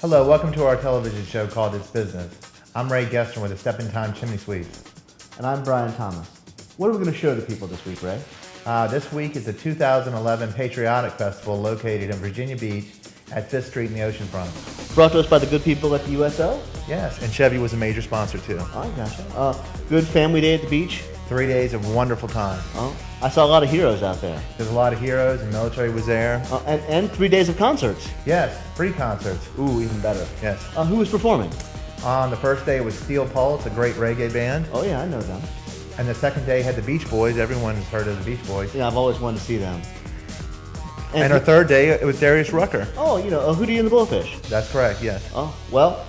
Hello, welcome to our television show called It's Business. I'm Ray Gestern with the Time Chimney Sweeps. And I'm Brian Thomas. What are we going to show the people this week, Ray? This week is the 2011 Patriotic Festival located in Virginia Beach at 5th Street in the oceanfront. Brought to us by the good people at the USO? Yes, and Chevy was a major sponsor too. Oh, I gotcha. Good family day at the beach? 3 days of wonderful time. Oh, I saw a lot of heroes out there. There's a lot of heroes, and military was there. And 3 days of concerts? Yes, free concerts. Ooh, even better. Yes. Who was performing? On the first day was Steel Pulse, a great reggae band. Oh yeah, I know them. And the second day had the Beach Boys. Everyone's heard of the Beach Boys. Yeah, I've always wanted to see them. And our third day, it was Darius Rucker. Oh, Hootie and the Blowfish. That's correct, yes. Oh, well,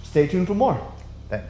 stay tuned for more. Thanks.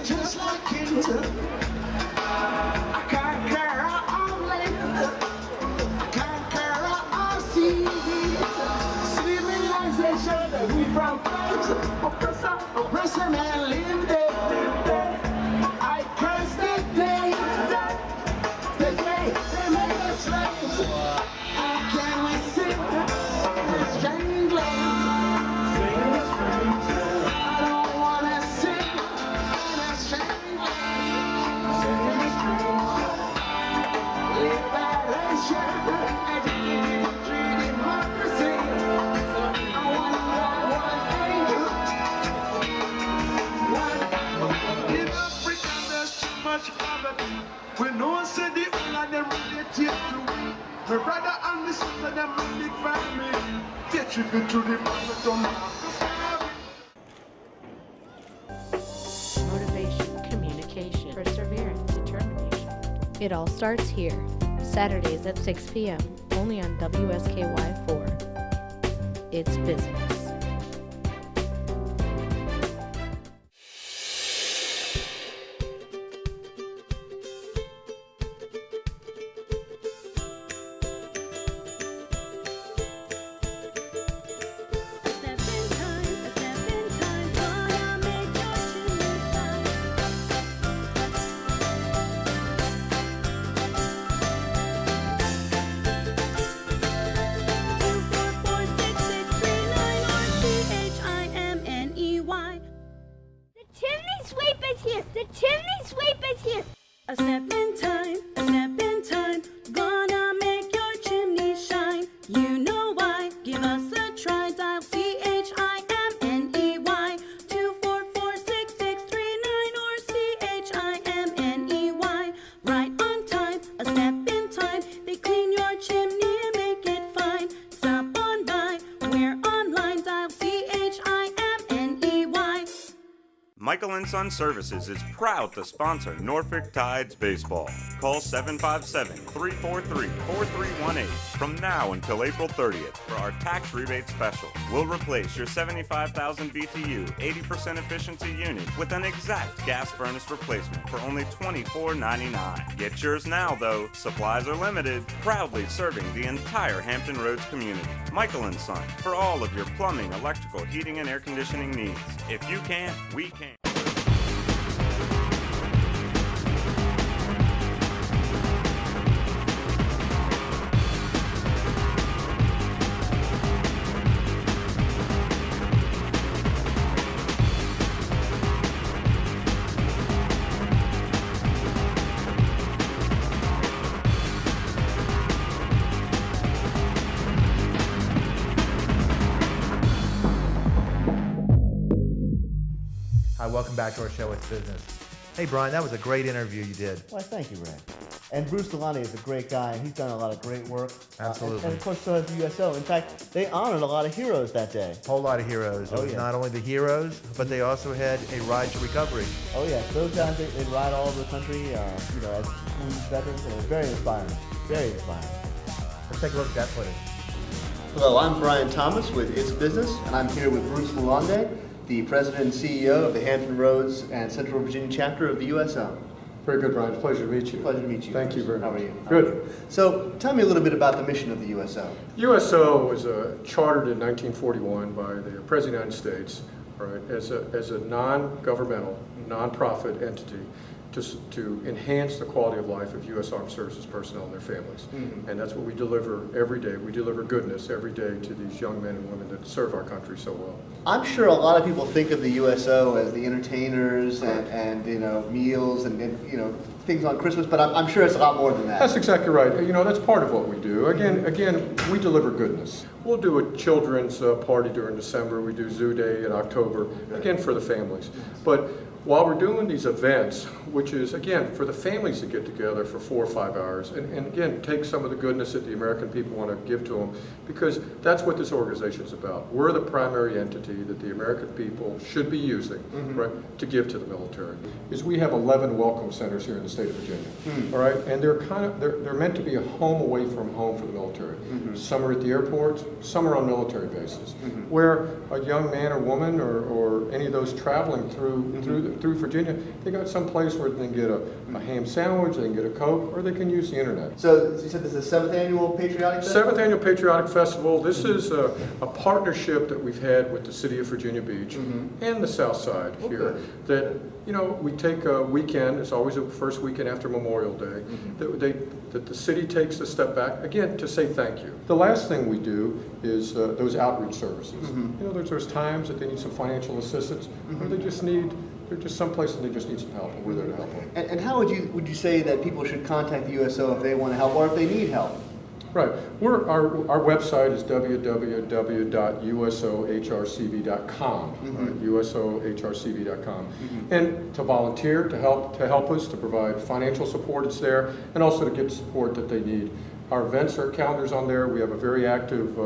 Just like kings, I conquer all land, I conquer all seas. Civilization that we from place, oppressor and live there. I curse the day they made us slaves. How can we sit in this strange land? I don't wanna sit. When no one said the all of them relate to me. My brother and my sister, them big family. They tribute to the mother. Motivation, communication, perseverance, determination. It all starts here. Saturdays at 6 p.m. only on WSKY 4. It's business. The chimney sweep is here. A step in time, gonna make your chimney shine. You know why? Give us a try. Dial CHIMNEY 244-6639 or CHIMNEY. Right on time, a step in time. They clean your chimney and make it fine. Stop on by, we're online. Dial CHIMNEY. Michael & Son Services is proud to sponsor Norfolk Tides Baseball. Call 757-343-4318 from now until April 30th for our tax rebate special. We'll replace your 75,000 BTU 80% efficiency unit with an exact gas furnace replacement for only $24.99. Get yours now though, supplies are limited. Proudly serving the entire Hampton Roads community. Michael & Son for all of your plumbing, electrical, heating, and air conditioning needs. If you can't, we can. Hi, welcome back to our show, It's Business. Hey, Brian, that was a great interview you did. Well, thank you, Ray. And Bruce Delani is a great guy, and he's done a lot of great work. Absolutely. And of course, so has the USO. In fact, they honored a lot of heroes that day. Whole lot of heroes. It Oh, was yeah. not only the heroes, but they also had a ride to recovery. Oh, yeah. Those guys, they ride all over the country, as wounded veterans, and it was very inspiring. Very inspiring. Let's take a look at that footage. Hello, I'm Brian Thomas with It's Business, and I'm here with Bruce Lalonde, the President and CEO of the Hampton Roads and Central Virginia chapter of the USO. Very good, Brian. It's a pleasure to meet you. Pleasure to meet you. Thank you very much. How are you? Good. So, tell me a little bit about the mission of the USO. USO was chartered in 1941 by the President of the United States, right, as a non-governmental, non-profit entity to enhance the quality of life of U.S. Armed Services personnel and their families. Mm-hmm. And that's what we deliver every day. We deliver goodness every day to these young men and women that serve our country so well. I'm sure a lot of people think of the USO as the entertainers and meals and things on Christmas, but I'm sure it's a lot more than that. That's exactly right. That's part of what we do. Again, we deliver goodness. We'll do a children's party during December. We do Zoo Day in October, again for the families. But while we're doing these events, which is, again, for the families to get together for 4 or 5 hours, and again, take some of the goodness that the American people want to give to them, because that's what this organization is about. We're the primary entity that the American people should be using, right, to give to the military. Is we have 11 welcome centers here in the state of Virginia, all right, and they're meant to be a home away from home for the military. Some are at the airports, some are on military bases, where a young man or woman or any of those traveling through Virginia, they got some place where they can get a ham sandwich, they can get a Coke, or they can use the internet. So you said this is the 7th annual Patriotic Festival? 7th Annual Patriotic Festival. This is a partnership that we've had with the city of Virginia Beach and the South Side here. That we take a weekend. It's always the first weekend after Memorial Day. That the city takes a step back again to say thank you. The last thing we do is those outreach services. There's times that they need some financial assistance, or they're just someplace and they just need some help, and we're there to help them. And how would you say that people should contact the USO if they want to help or if they need help? Right. Our website is www.usohrcv.com. usohrcv.com. And to volunteer, to help us, to provide financial support, it's there, and also to get the support that they need. Our events, our calendars on there. We have a very active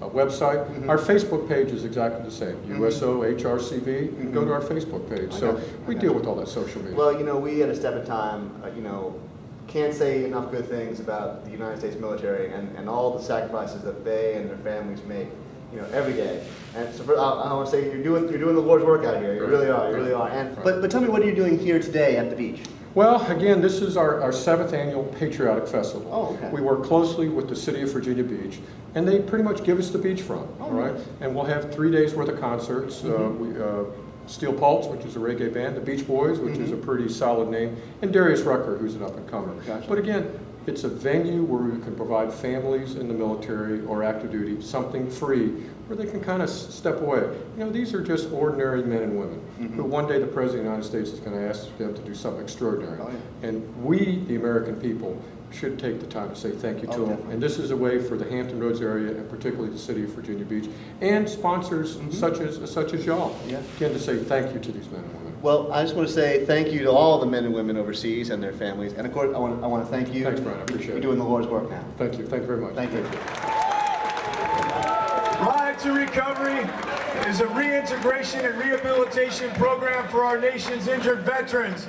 website. Our Facebook page is exactly the same. USO HRCV. You can go to our Facebook page. So we deal with all that social media. Well, we at A Step at Time, can't say enough good things about the United States military and all the sacrifices that they and their families make, every day. And so I want to say you're doing the Lord's work out here. You really are. You really are. And but tell me, what are you doing here today at the beach? Well, again, this is our 7th annual Patriotic Festival. Oh, okay. We work closely with the city of Virginia Beach, and they pretty much give us the beachfront, all right? And we'll have 3 days worth of concerts. Steel Pulse, which is a reggae band, the Beach Boys, which is a pretty solid name, and Darius Rucker, who's an up-and-comer. Gotcha. But again, it's a venue where we can provide families in the military or active duty something free where they can kind of step away. These are just ordinary men and women who one day the President of the United States is going to ask them to do something extraordinary. Oh, yeah. And we, the American people, should take the time to say thank you to them. Definitely. And this is a way for the Hampton Roads area, and particularly the city of Virginia Beach, and sponsors such as y'all, again, to say thank you to these men and women. Well, I just want to say thank you to all the men and women overseas and their families. And of course, I want to thank you. Thanks, Brian. I appreciate it. You're doing the Lord's work now. Thank you. Thank you very much. Thank you. Ride to Recovery is a reintegration and rehabilitation program for our nation's injured veterans.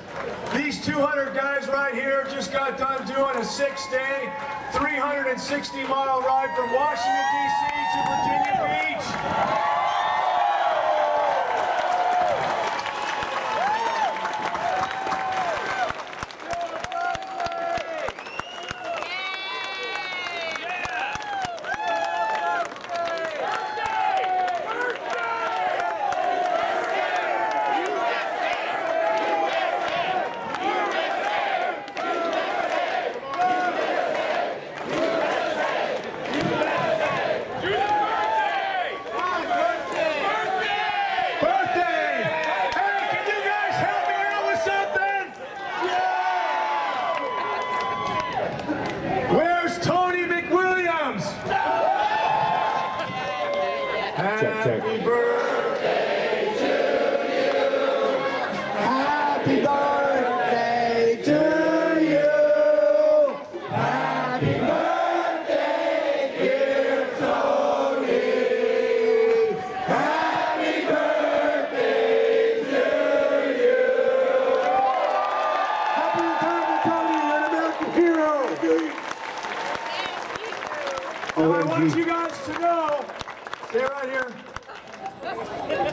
These 200 guys right here just got done doing a 6-day, 360-mile ride from Washington, D.C. to Virginia Beach. Happy birthday to you. Happy birthday to you. Happy birthday, dear Tony. Happy birthday to you. Happy retirement, Tony. You're an American hero. I want you guys to know, stay right here.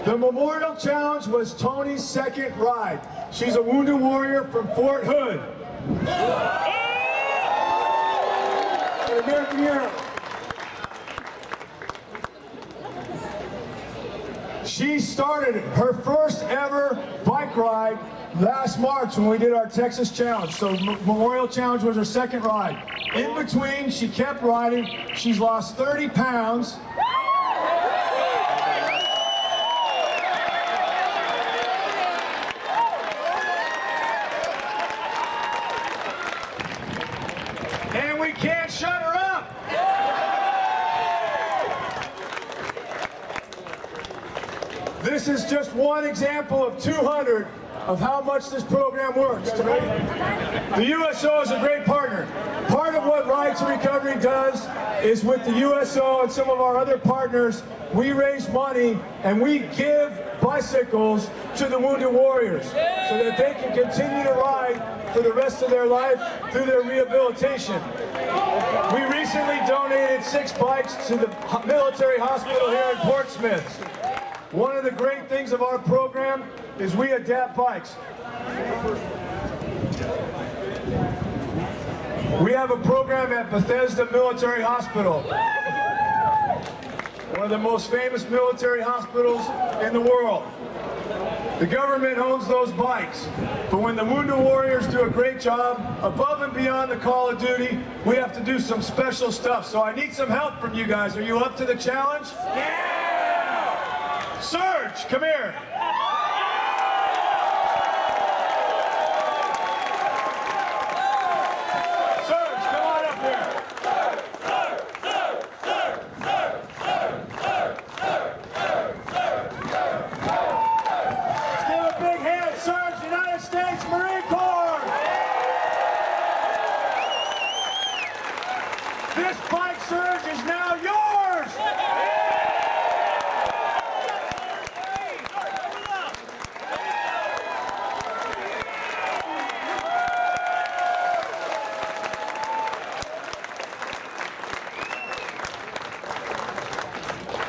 The Memorial Challenge was Tony's second ride. She's a wounded warrior from Fort Hood. An American hero. She started her first ever bike ride last March when we did our Texas Challenge. So Memorial Challenge was her second ride. In between, she kept riding. She's lost 30 pounds. And we can't shut her up. This is just one example of 200 of how much this program works. The USO is a great partner. Part of what Ride to Recovery does is with the USO and some of our other partners, we raise money and we give bicycles to the wounded warriors so that they can continue to ride for the rest of their life through their rehabilitation. We recently donated 6 bikes to the military hospital here in Portsmouth. One of the great things of our program is we adapt bikes. We have a program at Bethesda Military Hospital, one of the most famous military hospitals in the world. The government owns those bikes, but when the Wounded Warriors do a great job, above and beyond the call of duty, we have to do some special stuff. So I need some help from you guys. Are you up to the challenge? Yeah! Serge, come here. Serge, come on up here. Let's give a big hand, Serge, United States Marine Corps. This bike, Serge, is now yours.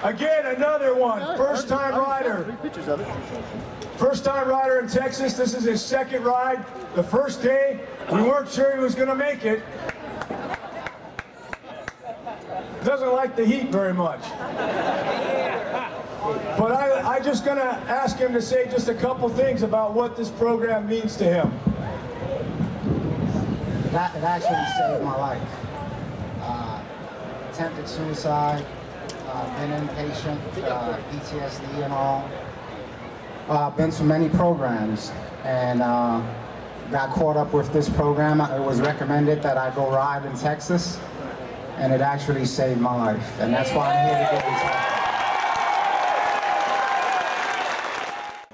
Again, another one, first-time rider. Pictures of it. First-time rider in Texas. This is his second ride. The first day, we weren't sure he was going to make it. Doesn't like the heat very much. But I'm just going to ask him to say just a couple things about what this program means to him. It actually saved my life. Attempted suicide. Been inpatient, PTSD and all. Been to many programs and got caught up with this program. It was recommended that I go ride in Texas and it actually saved my life. And that's why I'm here to give this talk.